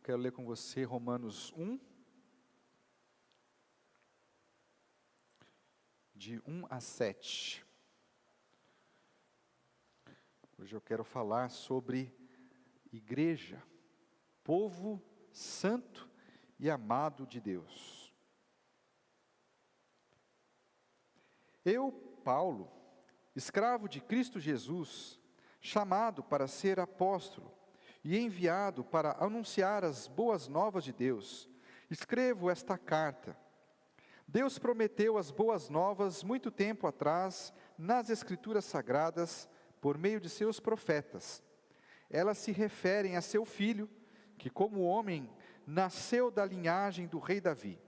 quero ler com você Romanos 1, de 1 a 7. Hoje eu quero falar sobre igreja, povo santo e amado de Deus. Eu, Paulo, escravo de Cristo Jesus, chamado para ser apóstolo e enviado para anunciar as boas novas de Deus, escrevo esta carta. Deus prometeu as boas novas muito tempo atrás nas Escrituras Sagradas por meio de seus profetas. Elas se referem a seu filho, que como homem nasceu da linhagem do rei Davi.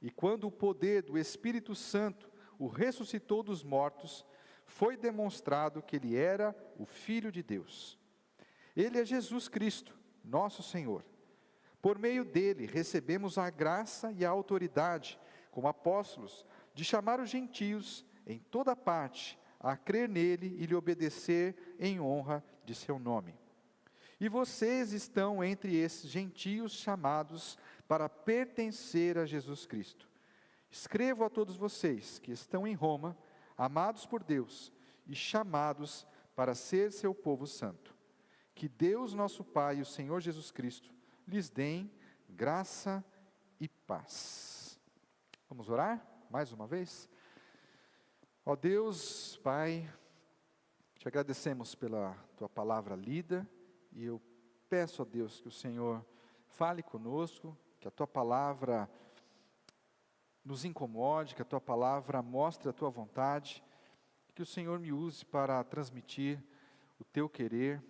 E quando o poder do Espírito Santo o ressuscitou dos mortos, foi demonstrado que ele era o Filho de Deus. Ele é Jesus Cristo, nosso Senhor. Por meio dele recebemos a graça e a autoridade, como apóstolos, de chamar os gentios em toda parte a crer nele e lhe obedecer em honra de seu nome. E vocês estão entre esses gentios chamados para pertencer a Jesus Cristo. Escrevo a todos vocês que estão em Roma, amados por Deus e chamados para ser seu povo santo. Que Deus nosso Pai e o Senhor Jesus Cristo lhes deem graça e paz. Vamos orar mais uma vez? Ó Deus, Pai, te agradecemos pela tua palavra lida e eu peço a Deus que o Senhor fale conosco, que a tua palavra nos incomode, que a tua palavra mostre a tua vontade, que o Senhor me use para transmitir o teu querer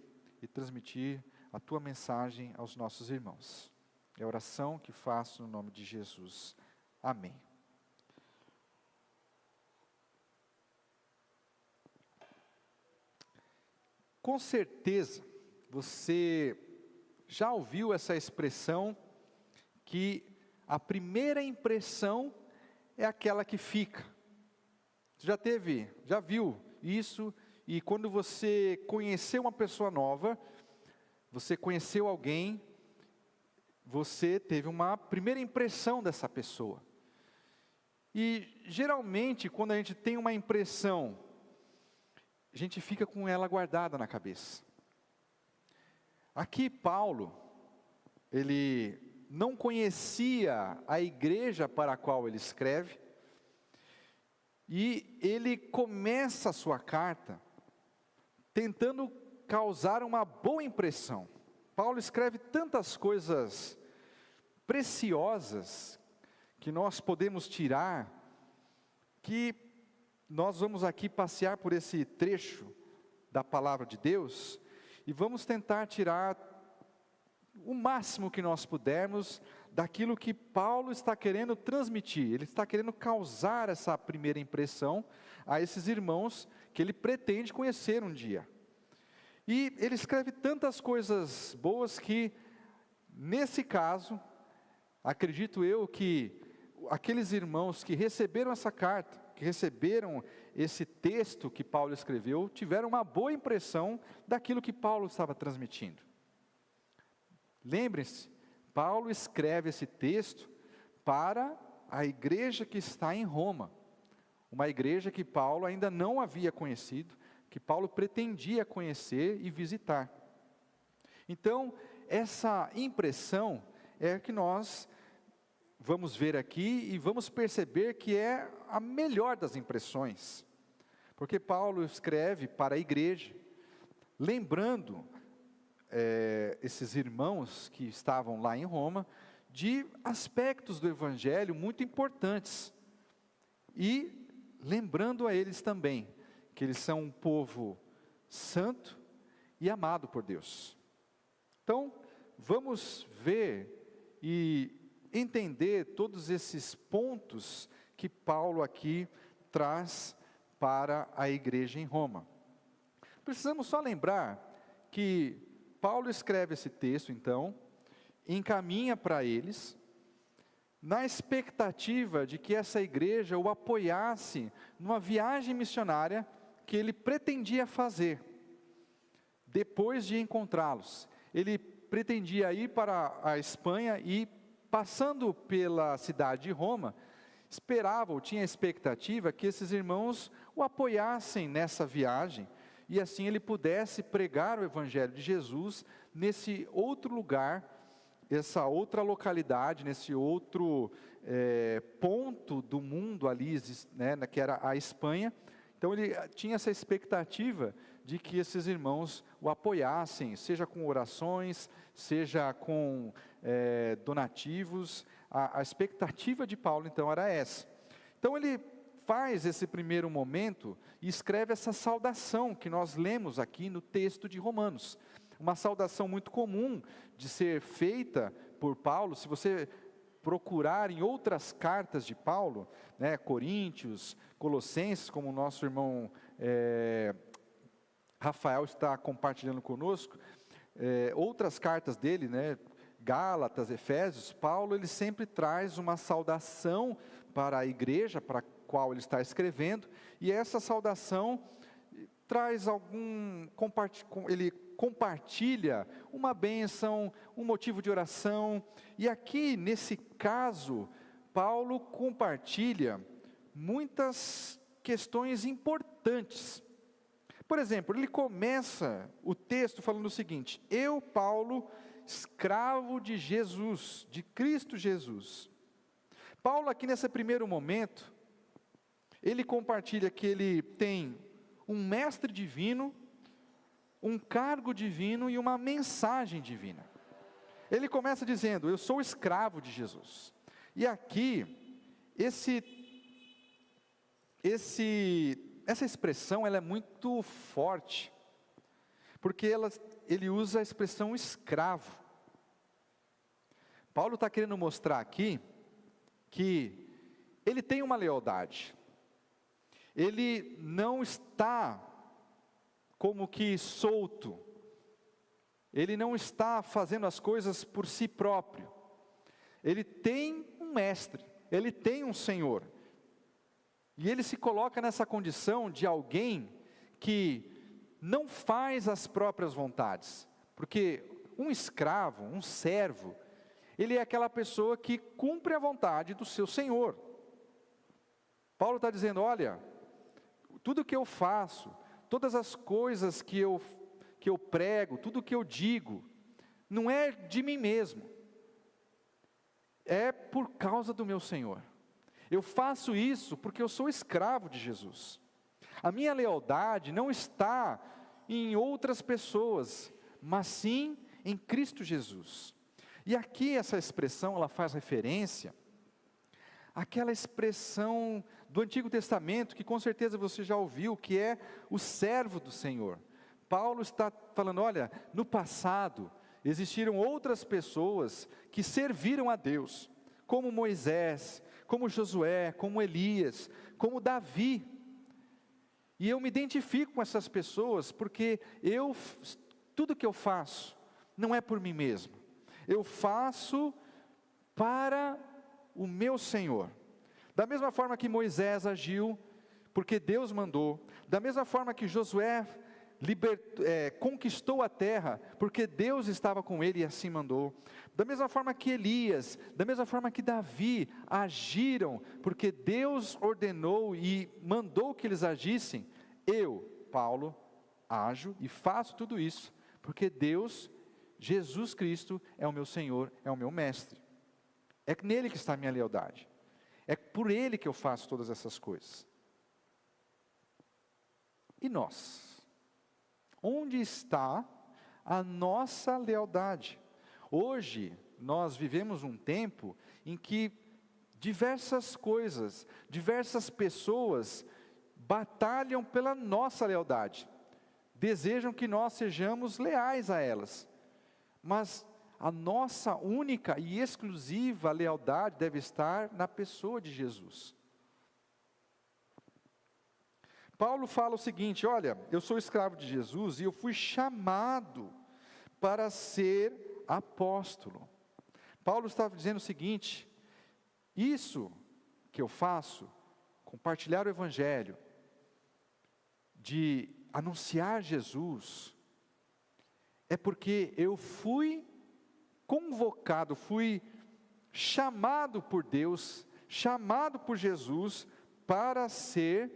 e transmitir a tua mensagem aos nossos irmãos. É a oração que faço no nome de Jesus. Amém. Com certeza, você já ouviu essa expressão que a primeira impressão é aquela que fica. Você já viu isso? E quando você conheceu uma pessoa nova, você conheceu alguém, você teve uma primeira impressão dessa pessoa. E geralmente, quando a gente tem uma impressão, a gente fica com ela guardada na cabeça. Aqui Paulo, ele não conhecia a igreja para a qual ele escreve, e ele começa a sua carta tentando causar uma boa impressão. Paulo escreve tantas coisas preciosas que nós podemos tirar, que nós vamos aqui passear por esse trecho da palavra de Deus, e vamos tentar tirar o máximo que nós pudermos daquilo que Paulo está querendo transmitir. Ele está querendo causar essa primeira impressão a esses irmãos que ele pretende conhecer um dia. E ele escreve tantas coisas boas que, nesse caso, acredito eu que aqueles irmãos que receberam essa carta, que receberam esse texto que Paulo escreveu, tiveram uma boa impressão daquilo que Paulo estava transmitindo. Lembrem-se, Paulo escreve esse texto para a igreja que está em Roma, uma igreja que Paulo ainda não havia conhecido, que Paulo pretendia conhecer e visitar. Então, essa impressão é que nós vamos ver aqui e vamos perceber que é a melhor das impressões, porque Paulo escreve para a igreja, lembrando esses irmãos que estavam lá em Roma, de aspectos do Evangelho muito importantes, e lembrando a eles também, que eles são um povo santo e amado por Deus. Então, vamos ver e entender todos esses pontos que Paulo aqui traz para a igreja em Roma. Precisamos só lembrar que Paulo escreve esse texto, então, encaminha para eles, na expectativa de que essa igreja o apoiasse numa viagem missionária que ele pretendia fazer, depois de encontrá-los. Ele pretendia ir para a Espanha e, passando pela cidade de Roma, esperava ou tinha a expectativa que esses irmãos o apoiassem nessa viagem, e assim ele pudesse pregar o Evangelho de Jesus nesse outro lugar, essa outra localidade, nesse outro ponto do mundo ali, né, que era a Espanha. Então ele tinha essa expectativa de que esses irmãos o apoiassem, seja com orações, seja com donativos. A expectativa de Paulo então era essa. Então ele faz esse primeiro momento e escreve essa saudação que nós lemos aqui no texto de Romanos. Uma saudação muito comum de ser feita por Paulo. Se você procurar em outras cartas de Paulo, né, Coríntios, Colossenses, como o nosso irmão Rafael está compartilhando conosco, outras cartas dele, né, Gálatas, Efésios, Paulo, ele sempre traz uma saudação para a igreja para a qual ele está escrevendo, e essa saudação traz ele compartilha uma bênção, um motivo de oração, e aqui nesse caso, Paulo compartilha muitas questões importantes. Por exemplo, ele começa o texto falando o seguinte: eu, Paulo, escravo de Jesus, de Cristo Jesus. Paulo aqui nesse primeiro momento, ele compartilha que ele tem um mestre divino, um cargo divino e uma mensagem divina. Ele começa dizendo: eu sou escravo de Jesus. E aqui, essa expressão ela é muito forte, porque ele usa a expressão escravo. Paulo está querendo mostrar aqui que ele tem uma lealdade. Ele não está como que solto. Ele não está fazendo as coisas por si próprio. Ele tem um mestre, ele tem um Senhor. E ele se coloca nessa condição de alguém que não faz as próprias vontades. Porque um escravo, um servo, ele é aquela pessoa que cumpre a vontade do seu Senhor. Paulo está dizendo: olha, tudo que eu faço, todas as coisas que eu prego, tudo que eu digo, não é de mim mesmo, é por causa do meu Senhor. Eu faço isso porque eu sou escravo de Jesus. A minha lealdade não está em outras pessoas, mas sim em Cristo Jesus. E aqui essa expressão, ela faz referência àquela expressão do Antigo Testamento, que com certeza você já ouviu, que é o servo do Senhor. Paulo está falando: olha, no passado existiram outras pessoas que serviram a Deus, como Moisés, como Josué, como Elias, como Davi. E eu me identifico com essas pessoas, porque tudo que eu faço não é por mim mesmo. Eu faço para o meu Senhor. Da mesma forma que Moisés agiu, porque Deus mandou. Da mesma forma que Josué conquistou a terra, porque Deus estava com ele e assim mandou. Da mesma forma que Elias, da mesma forma que Davi agiram, porque Deus ordenou e mandou que eles agissem. Eu, Paulo, ajo e faço tudo isso, porque Deus, Jesus Cristo, é o meu Senhor, é o meu mestre. É nele que está a minha lealdade. É por ele que eu faço todas essas coisas. E nós? Onde está a nossa lealdade? Hoje, nós vivemos um tempo em que diversas coisas, diversas pessoas batalham pela nossa lealdade. Desejam que nós sejamos leais a elas. Mas a nossa única e exclusiva lealdade deve estar na pessoa de Jesus. Paulo fala o seguinte: olha, eu sou escravo de Jesus e eu fui chamado para ser apóstolo. Paulo estava dizendo o seguinte: isso que eu faço, compartilhar o Evangelho, de anunciar Jesus, é porque eu fui convocado, fui chamado por Deus, chamado por Jesus para ser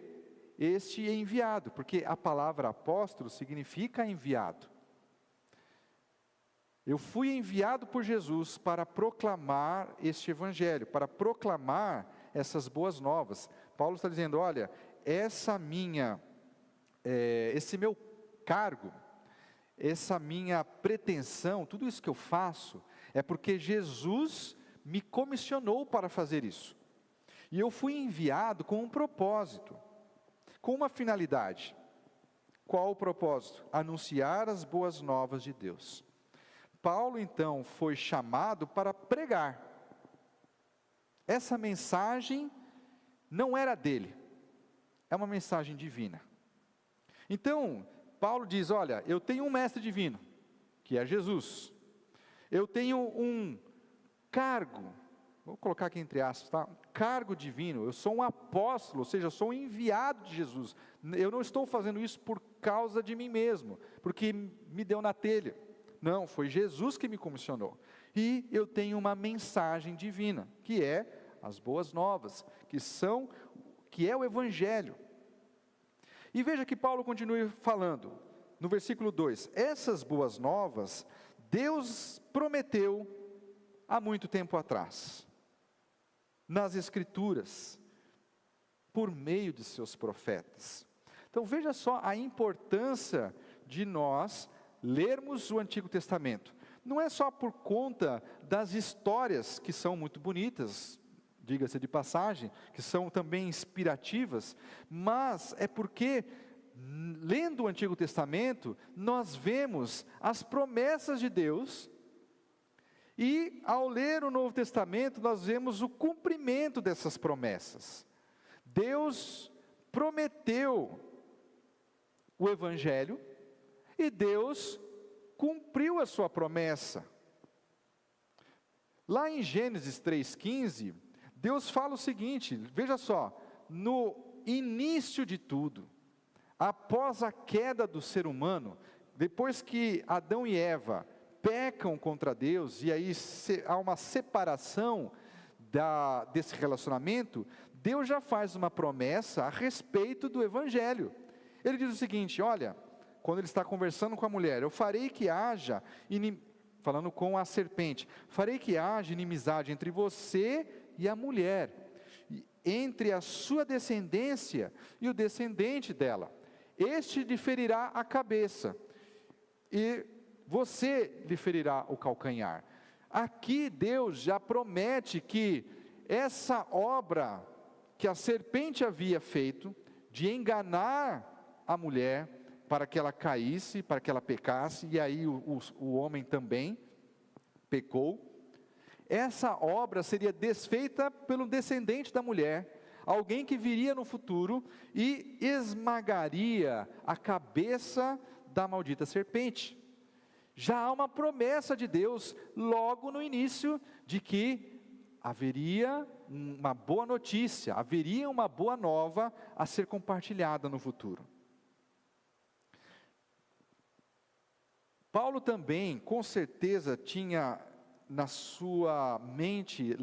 este enviado, porque a palavra apóstolo significa enviado. Eu fui enviado por Jesus para proclamar este evangelho, para proclamar essas boas novas. Paulo está dizendo, olha, esse meu cargo, essa minha pretensão, tudo isso que eu faço, é porque Jesus me comissionou para fazer isso. E eu fui enviado com um propósito, com uma finalidade. Qual o propósito? Anunciar as boas novas de Deus. Paulo, então, foi chamado para pregar. Essa mensagem não era dele, é uma mensagem divina. Então, Paulo diz, olha, eu tenho um mestre divino, que é Jesus. Eu tenho um cargo, vou colocar aqui entre aspas, tá? Cargo divino, eu sou um apóstolo, ou seja, eu sou um enviado de Jesus. Eu não estou fazendo isso por causa de mim mesmo, porque me deu na telha. Não, foi Jesus que me comissionou. E eu tenho uma mensagem divina, que é as boas novas, que é o Evangelho. E veja que Paulo continua falando, no versículo 2, essas boas novas, Deus prometeu há muito tempo atrás, nas Escrituras, por meio de seus profetas. Então veja só a importância de nós lermos o Antigo Testamento. Não é só por conta das histórias, que são muito bonitas, diga-se de passagem, que são também inspirativas, mas é porque, lendo o Antigo Testamento, nós vemos as promessas de Deus, e ao ler o Novo Testamento, nós vemos o cumprimento dessas promessas. Deus prometeu o Evangelho, e Deus cumpriu a sua promessa. Lá em Gênesis 3,15, Deus fala o seguinte, veja só, no início de tudo, após a queda do ser humano, depois que Adão e Eva pecam contra Deus, e aí há uma separação desse relacionamento, Deus já faz uma promessa a respeito do Evangelho. Ele diz o seguinte, olha, quando ele está conversando com a mulher, eu farei que haja, falando com a serpente, farei que haja inimizade entre você e a mulher, entre a sua descendência e o descendente dela. Este lhe ferirá a cabeça, e você lhe ferirá o calcanhar. Aqui Deus já promete que essa obra que a serpente havia feito, de enganar a mulher, para que ela caísse, para que ela pecasse, e aí o homem também pecou. Essa obra seria desfeita pelo descendente da mulher, alguém que viria no futuro e esmagaria a cabeça da maldita serpente. Já há uma promessa de Deus, logo no início, de que haveria uma boa notícia, haveria uma boa nova a ser compartilhada no futuro. Paulo também, com certeza, tinha na sua mente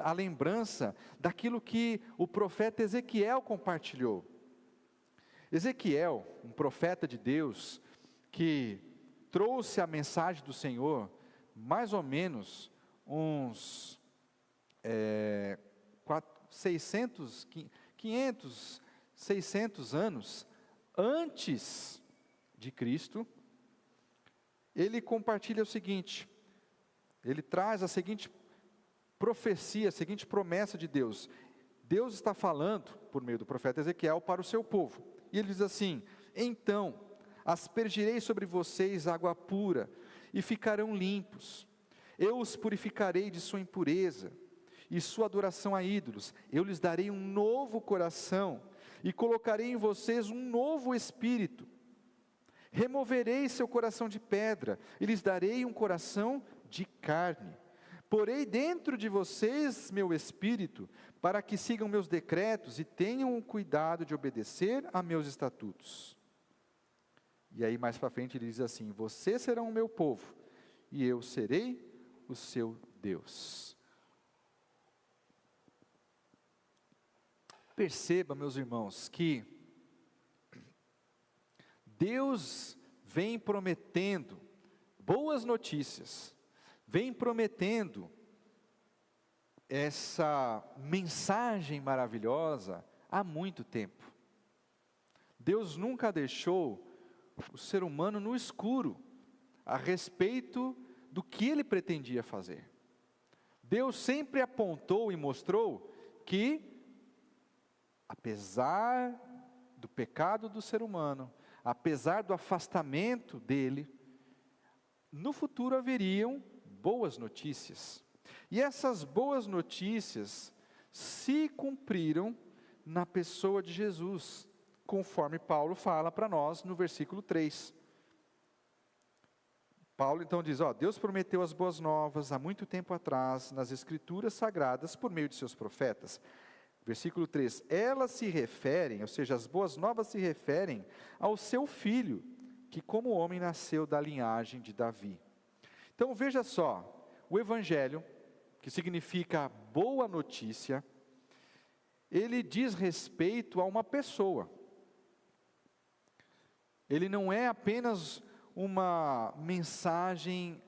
a lembrança daquilo que o profeta Ezequiel compartilhou. Ezequiel, um profeta de Deus, que trouxe a mensagem do Senhor, mais ou menos uns 500, 600 anos antes de Cristo. Ele compartilha o seguinte, ele traz a seguinte profecia, a seguinte promessa de Deus. Deus está falando, por meio do profeta Ezequiel, para o seu povo. E ele diz assim, então, aspergirei sobre vocês água pura, e ficarão limpos. Eu os purificarei de sua impureza, e sua adoração a ídolos. Eu lhes darei um novo coração, e colocarei em vocês um novo espírito. Removerei seu coração de pedra, e lhes darei um coração de carne. Porei dentro de vocês meu espírito, para que sigam meus decretos e tenham o cuidado de obedecer a meus estatutos. E aí mais para frente ele diz assim, vocês serão o meu povo, e eu serei o seu Deus. Perceba, meus irmãos, que Deus vem prometendo boas notícias, vem prometendo essa mensagem maravilhosa há muito tempo. Deus nunca deixou o ser humano no escuro a respeito do que ele pretendia fazer. Deus sempre apontou e mostrou que, apesar do pecado do ser humano, apesar do afastamento dele, no futuro haveriam boas notícias. E essas boas notícias se cumpriram na pessoa de Jesus, conforme Paulo fala para nós no versículo 3. Paulo então diz, Deus prometeu as boas novas há muito tempo atrás, nas Escrituras Sagradas, por meio de seus profetas. Versículo 3, elas se referem, ou seja, as boas novas se referem ao seu filho, que como homem nasceu da linhagem de Davi. Então veja só, o Evangelho, que significa boa notícia, ele diz respeito a uma pessoa. Ele não é apenas uma mensagem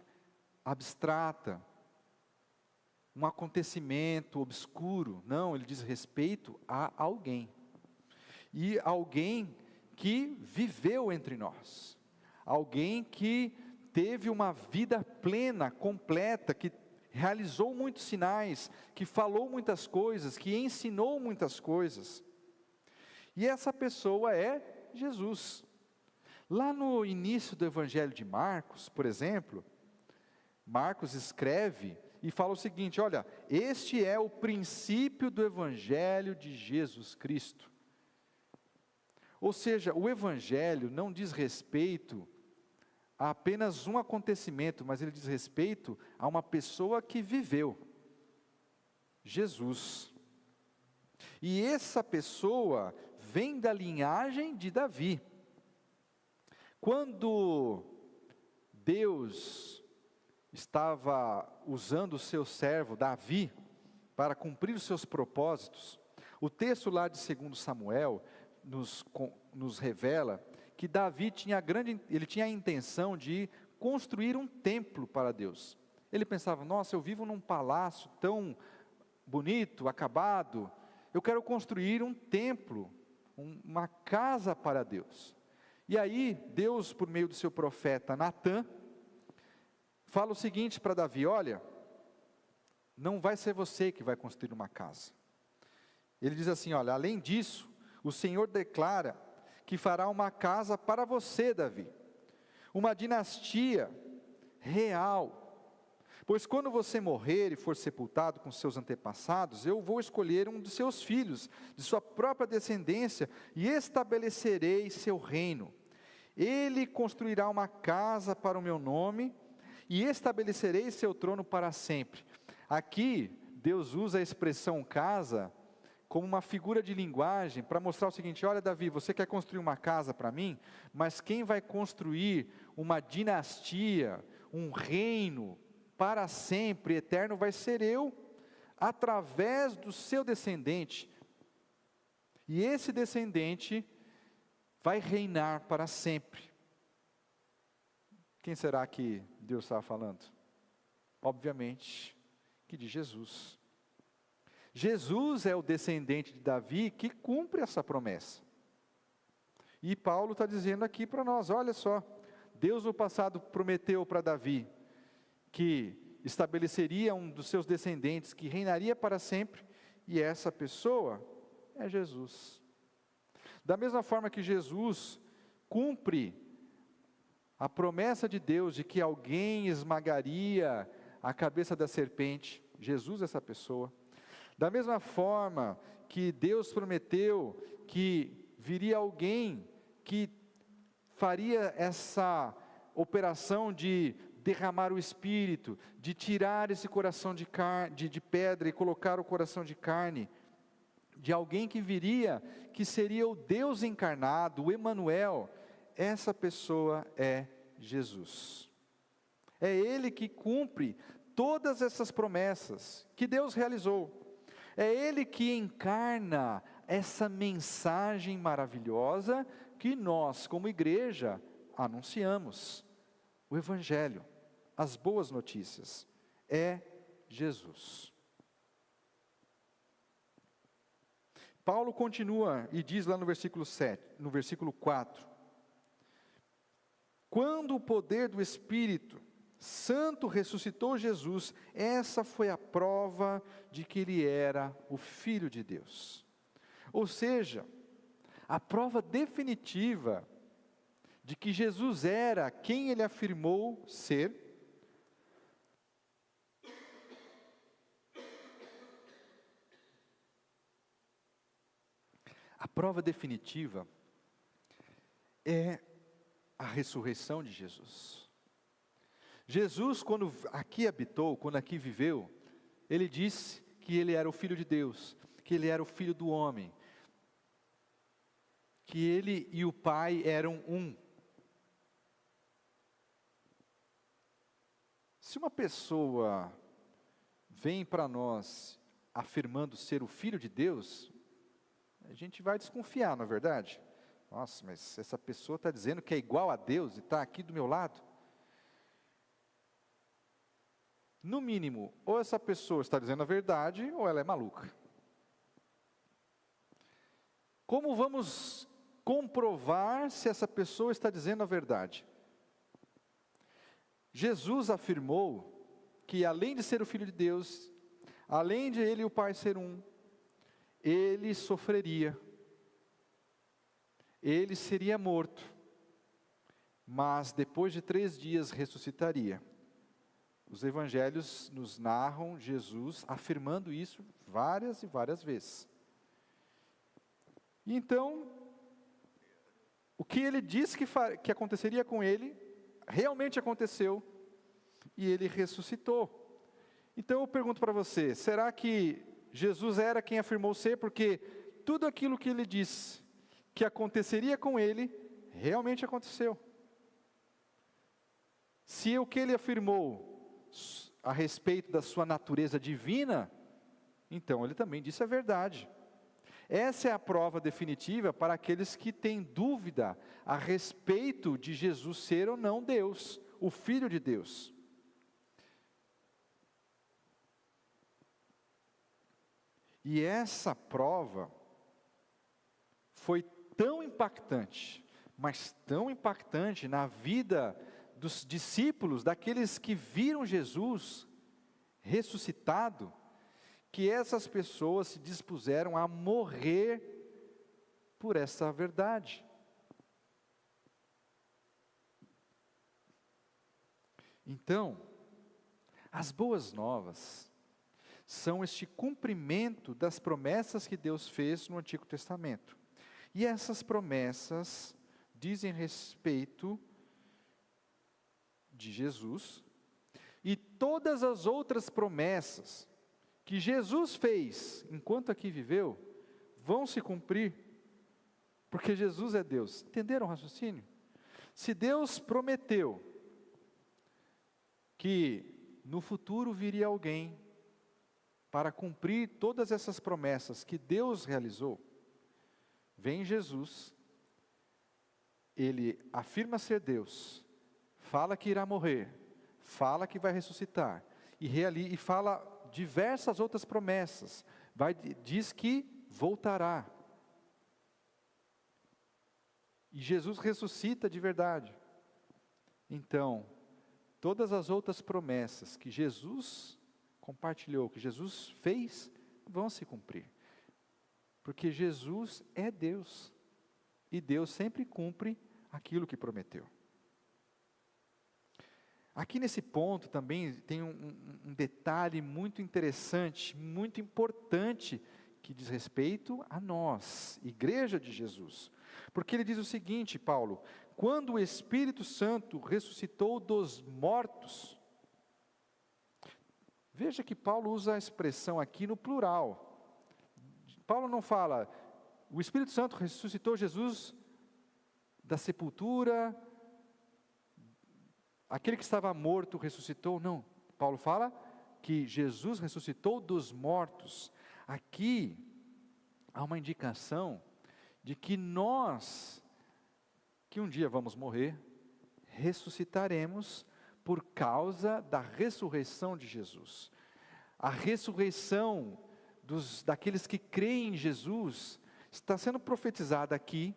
abstrata, um acontecimento obscuro. Não, ele diz respeito a alguém. E alguém que viveu entre nós. Alguém que teve uma vida plena, completa, que realizou muitos sinais, que falou muitas coisas, que ensinou muitas coisas. E essa pessoa é Jesus. Lá no início do Evangelho de Marcos, por exemplo, Marcos escreve e fala o seguinte, olha, este é o princípio do Evangelho de Jesus Cristo. Ou seja, o Evangelho não diz respeito a apenas um acontecimento, mas ele diz respeito a uma pessoa que viveu, Jesus. E essa pessoa vem da linhagem de Davi. Quando Deus estava usando o seu servo Davi para cumprir os seus propósitos, o texto lá de 2 Samuel nos revela que Davi tinha a intenção de construir um templo para Deus. Ele pensava, nossa, eu vivo num palácio tão bonito, acabado, eu quero construir um templo, uma casa para Deus. E aí, Deus, por meio do seu profeta Natã, fala o seguinte para Davi, olha, não vai ser você que vai construir uma casa. Ele diz assim, olha, além disso, o Senhor declara que fará uma casa para você, Davi, uma dinastia real, pois quando você morrer e for sepultado com seus antepassados, eu vou escolher um dos seus filhos, de sua própria descendência, e estabelecerei seu reino. Ele construirá uma casa para o meu nome, e estabelecerei seu trono para sempre. Aqui, Deus usa a expressão casa como uma figura de linguagem para mostrar o seguinte, olha Davi, você quer construir uma casa para mim, mas quem vai construir uma dinastia, um reino para sempre, eterno, vai ser eu, através do seu descendente. E esse descendente vai reinar para sempre. Quem será que Deus estava falando? Obviamente que de Jesus. Jesus é o descendente de Davi que cumpre essa promessa. E Paulo está dizendo aqui para nós, olha só, Deus no passado prometeu para Davi que estabeleceria um dos seus descendentes que reinaria para sempre, e essa pessoa é Jesus. Da mesma forma que Jesus cumpre a promessa de Deus de que alguém esmagaria a cabeça da serpente, Jesus é essa pessoa. Da mesma forma que Deus prometeu que viria alguém que faria essa operação de derramar o Espírito, de tirar esse coração de pedra e colocar o coração de carne, de alguém que viria, que seria o Deus encarnado, o Emanuel, essa pessoa é Jesus. É Ele que cumpre todas essas promessas que Deus realizou. É Ele que encarna essa mensagem maravilhosa que nós, como igreja, anunciamos. O Evangelho, as boas notícias, é Jesus. Paulo continua e diz lá no versículo 4: quando o poder do Espírito Santo ressuscitou Jesus, essa foi a prova de que ele era o Filho de Deus. Ou seja, a prova definitiva de que Jesus era quem ele afirmou ser. A prova definitiva é a ressurreição de Jesus. Jesus, quando aqui habitou, quando aqui viveu, ele disse que ele era o Filho de Deus, que ele era o Filho do homem, que ele e o Pai eram um. Se uma pessoa vem para nós afirmando ser o Filho de Deus, a gente vai desconfiar, não é verdade? Nossa, mas essa pessoa está dizendo que é igual a Deus e está aqui do meu lado. No mínimo, ou essa pessoa está dizendo a verdade, ou ela é maluca. Como vamos comprovar se essa pessoa está dizendo a verdade? Jesus afirmou que além de ser o Filho de Deus, além de ele e o Pai ser um, ele sofreria, ele seria morto, mas depois de 3 dias ressuscitaria. Os evangelhos nos narram Jesus afirmando isso várias e várias vezes. E então, o que ele disse que aconteceria com ele, realmente aconteceu, e ele ressuscitou. Então eu pergunto para você, será que Jesus era quem afirmou ser? Porque tudo aquilo que ele disse que aconteceria com ele, realmente aconteceu. Se o que ele afirmou a respeito da sua natureza divina, então ele também disse a verdade. Essa é a prova definitiva para aqueles que têm dúvida a respeito de Jesus ser ou não Deus, o Filho de Deus. E essa prova foi tão impactante, mas tão impactante na vida dos discípulos, daqueles que viram Jesus ressuscitado, que essas pessoas se dispuseram a morrer por essa verdade. Então, as boas novas são este cumprimento das promessas que Deus fez no Antigo Testamento. E essas promessas dizem respeito de Jesus, e todas as outras promessas que Jesus fez enquanto aqui viveu, vão se cumprir, porque Jesus é Deus. Entenderam o raciocínio? Se Deus prometeu que no futuro viria alguém para cumprir todas essas promessas que Deus realizou, vem Jesus, ele afirma ser Deus, fala que irá morrer, fala que vai ressuscitar, e fala diversas outras promessas, diz que voltará. E Jesus ressuscita de verdade. Então, todas as outras promessas que Jesus compartilhou, que Jesus fez, vão se cumprir. Porque Jesus é Deus, e Deus sempre cumpre aquilo que prometeu. Aqui nesse ponto também tem um detalhe muito interessante, muito importante, que diz respeito a nós, Igreja de Jesus. Porque ele diz o seguinte, Paulo: quando o Espírito Santo ressuscitou dos mortos. Veja que Paulo usa a expressão aqui no plural. Paulo não fala, o Espírito Santo ressuscitou Jesus da sepultura, aquele que estava morto ressuscitou. Não, Paulo fala, que Jesus ressuscitou dos mortos, aqui há uma indicação de que nós, que um dia vamos morrer, ressuscitaremos por causa da ressurreição de Jesus. A ressurreição daqueles que creem em Jesus está sendo profetizada aqui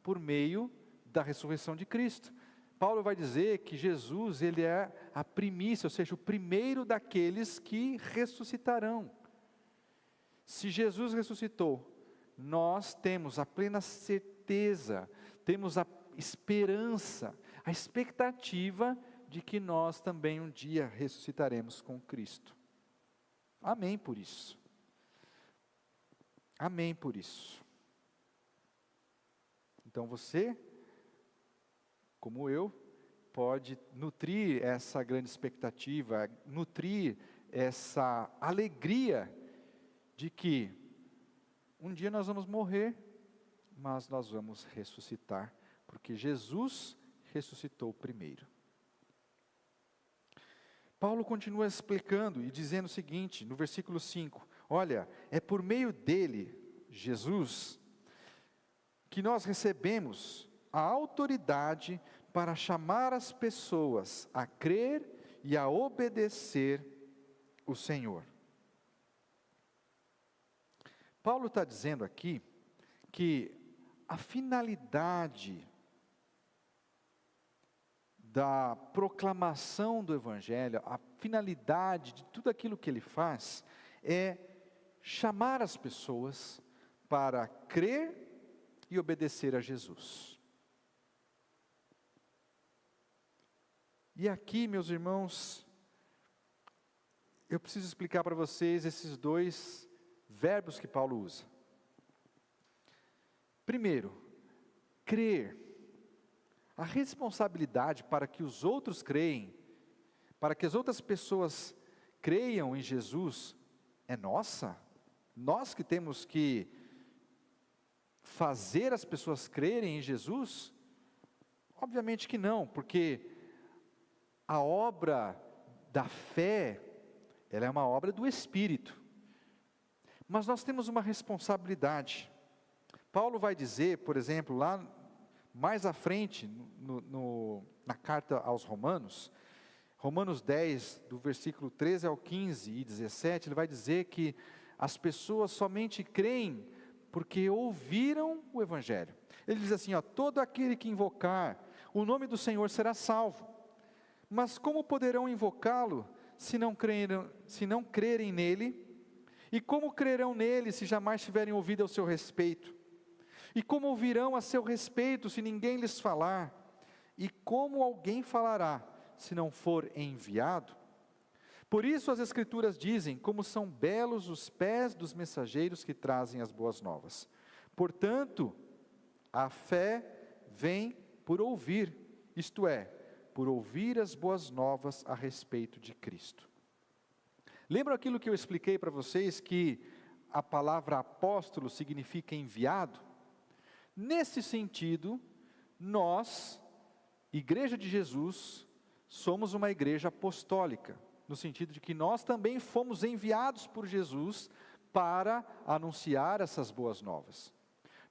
por meio da ressurreição de Cristo. Paulo vai dizer que Jesus, ele é a primícia, ou seja, o primeiro daqueles que ressuscitarão. Se Jesus ressuscitou, nós temos a plena certeza, temos a esperança, a expectativa de que nós também um dia ressuscitaremos com Cristo. Amém por isso. Amém por isso. Então você, como eu, pode nutrir essa grande expectativa, nutrir essa alegria de que um dia nós vamos morrer, mas nós vamos ressuscitar, porque Jesus ressuscitou primeiro. Paulo continua explicando e dizendo o seguinte, no versículo 5, olha, é por meio dele, Jesus, que nós recebemos a autoridade para chamar as pessoas a crer e a obedecer o Senhor. Paulo está dizendo aqui que a finalidade da proclamação do Evangelho, a finalidade de tudo aquilo que ele faz, é chamar as pessoas para crer e obedecer a Jesus. E aqui, meus irmãos, eu preciso explicar para vocês esses dois verbos que Paulo usa. Primeiro, crer. A responsabilidade para que os outros creem, para que as outras pessoas creiam em Jesus, é nossa. Nós que temos que fazer as pessoas crerem em Jesus? Obviamente que não, porque a obra da fé, ela é uma obra do Espírito. Mas nós temos uma responsabilidade. Paulo vai dizer, por exemplo, lá mais à frente, na carta aos Romanos, Romanos 10, do versículo 13 ao 15 e 17, ele vai dizer que as pessoas somente creem porque ouviram o Evangelho. Ele diz assim, todo aquele que invocar o nome do Senhor será salvo. Mas como poderão invocá-lo se não crerem nele? E como crerão nele se jamais tiverem ouvido ao seu respeito? E como ouvirão a seu respeito se ninguém lhes falar? E como alguém falará se não for enviado? Por isso as Escrituras dizem, como são belos os pés dos mensageiros que trazem as boas novas. Portanto, a fé vem por ouvir, isto é, por ouvir as boas novas a respeito de Cristo. Lembra aquilo que eu expliquei para vocês, que a palavra apóstolo significa enviado? Nesse sentido, nós, Igreja de Jesus, somos uma igreja apostólica, no sentido de que nós também fomos enviados por Jesus para anunciar essas boas novas.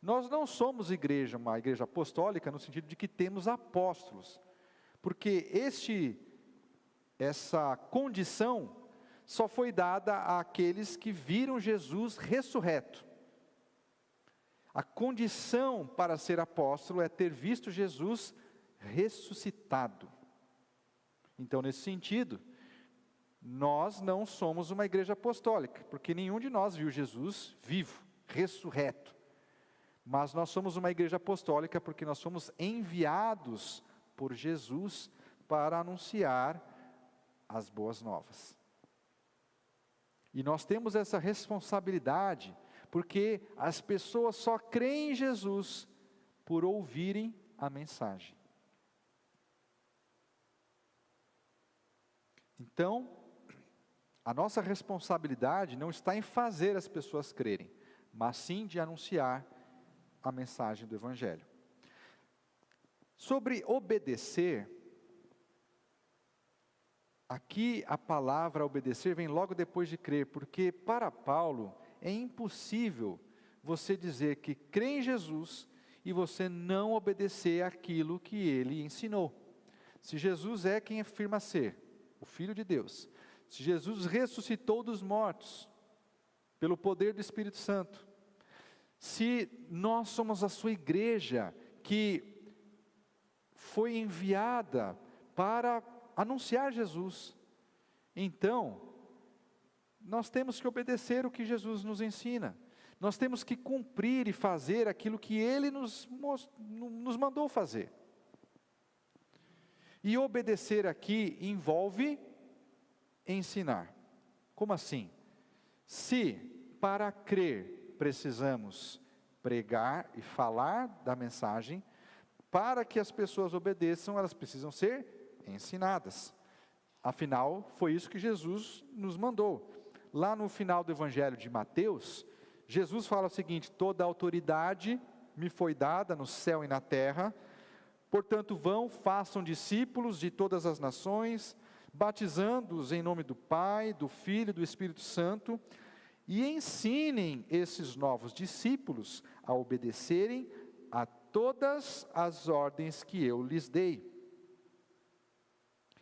Nós não somos uma igreja apostólica no sentido de que temos apóstolos, porque essa condição só foi dada àqueles que viram Jesus ressurreto. A condição para ser apóstolo é ter visto Jesus ressuscitado. Então, nesse sentido, nós não somos uma igreja apostólica, porque nenhum de nós viu Jesus vivo, ressurreto. Mas nós somos uma igreja apostólica porque nós somos enviados por Jesus para anunciar as boas novas. E nós temos essa responsabilidade, porque as pessoas só creem em Jesus por ouvirem a mensagem. Então, a nossa responsabilidade não está em fazer as pessoas crerem, mas sim de anunciar a mensagem do Evangelho. Sobre obedecer, Aqui a palavra obedecer vem logo depois de crer, porque para Paulo é impossível você dizer que crê em Jesus e você não obedecer aquilo que ele ensinou. Se Jesus é quem afirma ser, o Filho de Deus, se Jesus ressuscitou dos mortos, pelo poder do Espírito Santo, se nós somos a sua igreja, que foi enviada para anunciar Jesus, então, nós temos que obedecer o que Jesus nos ensina, nós temos que cumprir e fazer aquilo que Ele nos mandou fazer. E obedecer aqui envolve ensinar. Como assim? Se para crer precisamos pregar e falar da mensagem, para que as pessoas obedeçam, elas precisam ser ensinadas. Afinal, foi isso que Jesus nos mandou. Lá no final do Evangelho de Mateus, Jesus fala o seguinte: toda a autoridade me foi dada no céu e na terra, portanto vão, façam discípulos de todas as nações, batizando-os em nome do Pai, do Filho e do Espírito Santo, e ensinem esses novos discípulos a obedecerem a todas as ordens que eu lhes dei.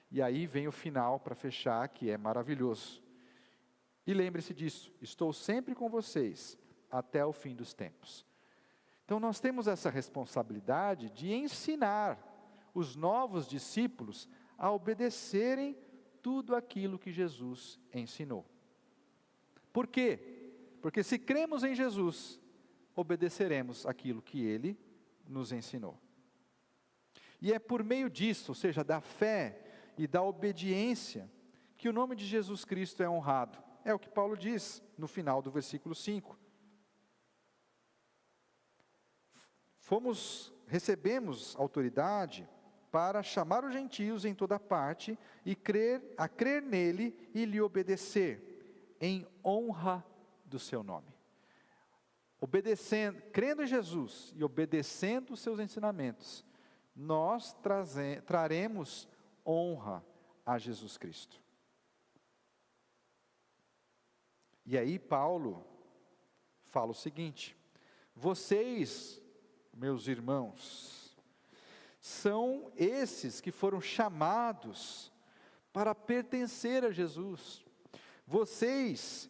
E aí vem o final para fechar, que é maravilhoso. E lembre-se disso: estou sempre com vocês até o fim dos tempos. Então nós temos essa responsabilidade de ensinar os novos discípulos a obedecerem tudo aquilo que Jesus ensinou. Por quê? Porque se cremos em Jesus, obedeceremos aquilo que Ele nos ensinou. E é por meio disso, ou seja, da fé e da obediência, que o nome de Jesus Cristo é honrado. É o que Paulo diz no final do versículo 5. Recebemos autoridade para chamar os gentios em toda parte e crer nele e lhe obedecer, em honra do seu nome. Crendo em Jesus e obedecendo os seus ensinamentos, nós traremos honra a Jesus Cristo. E aí Paulo fala o seguinte: vocês, meus irmãos, são esses que foram chamados para pertencer a Jesus. Vocês,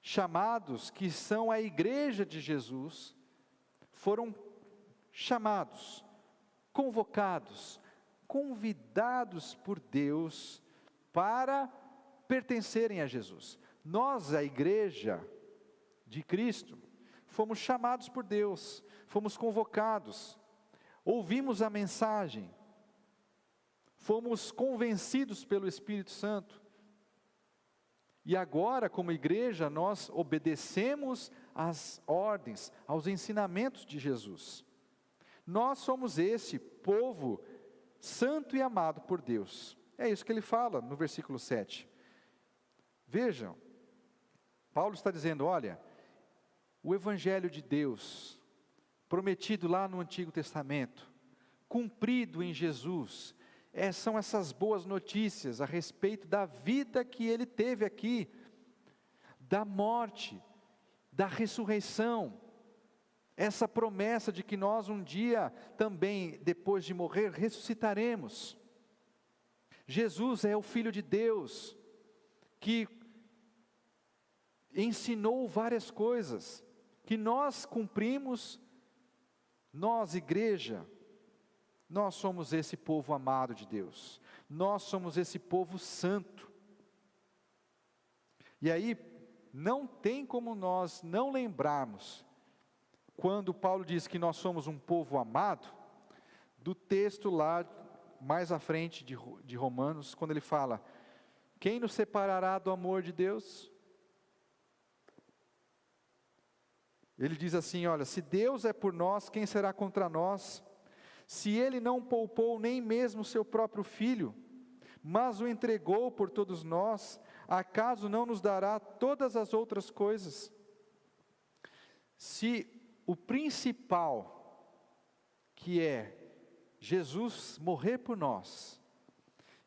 chamados, que são a igreja de Jesus, foram chamados, convocados, convidados por Deus para pertencerem a Jesus. Nós, a igreja de Cristo, fomos chamados por Deus, fomos convocados, ouvimos a mensagem, fomos convencidos pelo Espírito Santo, e agora, como igreja, nós obedecemos às ordens, aos ensinamentos de Jesus. Nós somos esse povo santo e amado por Deus. É isso que ele fala no versículo 7. Vejam, Paulo está dizendo: olha, o Evangelho de Deus, prometido lá no Antigo Testamento, cumprido em Jesus, são essas boas notícias a respeito da vida que ele teve aqui, da morte, da ressurreição, essa promessa de que nós um dia também, depois de morrer, ressuscitaremos. Jesus é o Filho de Deus, que ensinou várias coisas, que nós cumprimos, nós, igreja, nós somos esse povo amado de Deus, nós somos esse povo santo. E aí, não tem como nós não lembrarmos, quando Paulo diz que nós somos um povo amado, do texto lá, mais à frente de Romanos, quando ele fala: quem nos separará do amor de Deus? Ele diz assim: olha, se Deus é por nós, quem será contra nós? Se Ele não poupou nem mesmo o seu próprio Filho, mas o entregou por todos nós, acaso não nos dará todas as outras coisas? Se o principal, que é Jesus morrer por nós,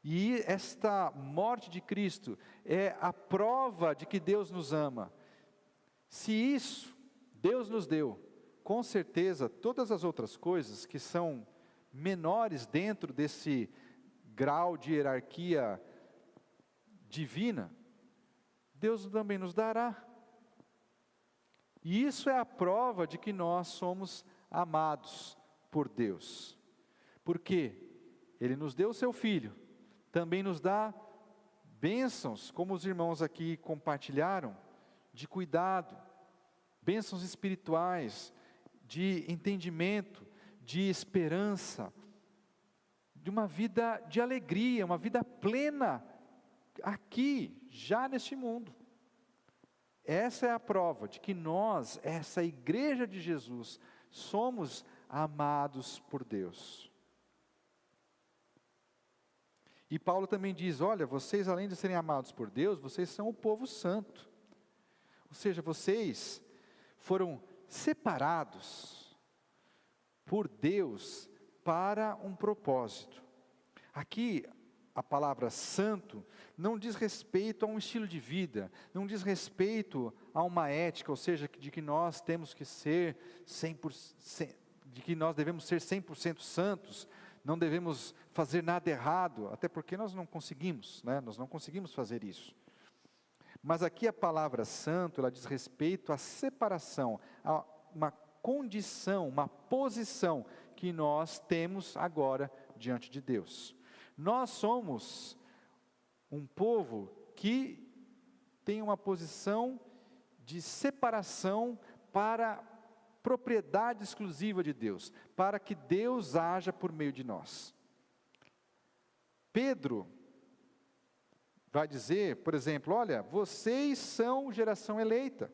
E esta morte de Cristo é a prova de que Deus nos ama. Se isso Deus nos deu, com certeza todas as outras coisas que são menores dentro desse grau de hierarquia divina, Deus também nos dará. E isso é a prova de que nós somos amados por Deus. Porque Ele nos deu o seu Filho, também nos dá bênçãos, como os irmãos aqui compartilharam, de cuidado, bênçãos espirituais, de entendimento, de esperança, de uma vida de alegria, uma vida plena, aqui, já neste mundo. Essa é a prova de que nós, essa igreja de Jesus, somos amados por Deus. E Paulo também diz, olha, vocês além de serem amados por Deus, vocês são o povo santo. Ou seja, vocês foram separados por Deus para um propósito. Aqui, a palavra santo não diz respeito a um estilo de vida, não diz respeito a uma ética, ou seja, de que nós temos que ser 100%, de que nós devemos ser 100% santos, não devemos fazer nada errado, até porque nós não conseguimos, né? Nós não conseguimos fazer isso. Mas aqui a palavra santo, ela diz respeito à separação, a uma condição, uma posição que nós temos agora diante de Deus. Nós somos um povo que tem uma posição de separação para propriedade exclusiva de Deus, para que Deus haja por meio de nós. Pedro vai dizer, por exemplo, olha, vocês são geração eleita,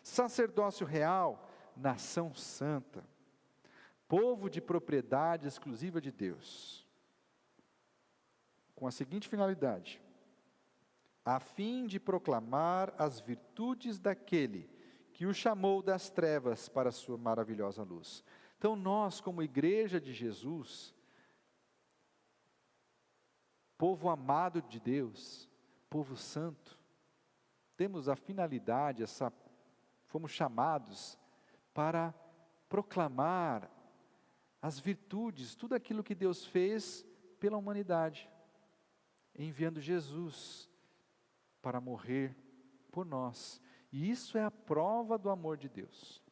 sacerdócio real, nação santa, povo de propriedade exclusiva de Deus, com a seguinte finalidade, a fim de proclamar as virtudes daquele que o chamou das trevas para a sua maravilhosa luz. Então nós, como igreja de Jesus, povo amado de Deus, povo santo, temos a finalidade, fomos chamados para proclamar as virtudes, tudo aquilo que Deus fez pela humanidade, enviando Jesus para morrer por nós. E isso é a prova do amor de Deus.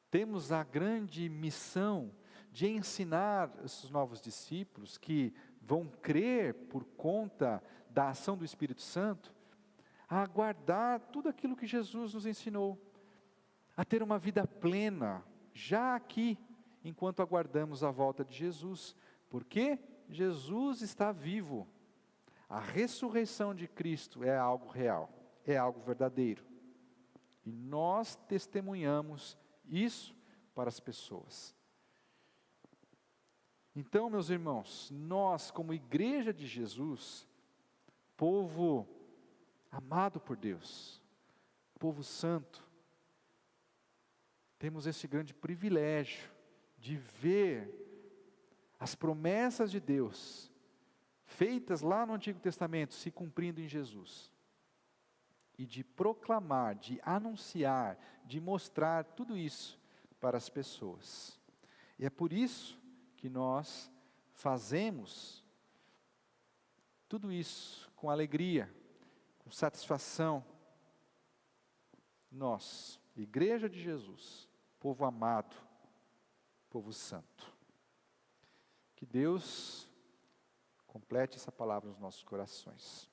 Temos a grande missão de ensinar esses novos discípulos que vão crer por conta da ação do Espírito Santo, a guardar tudo aquilo que Jesus nos ensinou, a ter uma vida plena, já aqui, enquanto aguardamos a volta de Jesus, porque Jesus está vivo. A ressurreição de Cristo é algo real, é algo verdadeiro. E nós testemunhamos isso para as pessoas. Então, meus irmãos, nós como igreja de Jesus, povo amado por Deus, povo santo, temos esse grande privilégio de ver as promessas de Deus feitas lá no Antigo Testamento se cumprindo em Jesus, e de proclamar, de anunciar, de mostrar tudo isso para as pessoas. E é por isso que nós fazemos tudo isso com alegria, com satisfação. Nós, igreja de Jesus, povo amado, povo santo. Que Deus complete essa palavra nos nossos corações.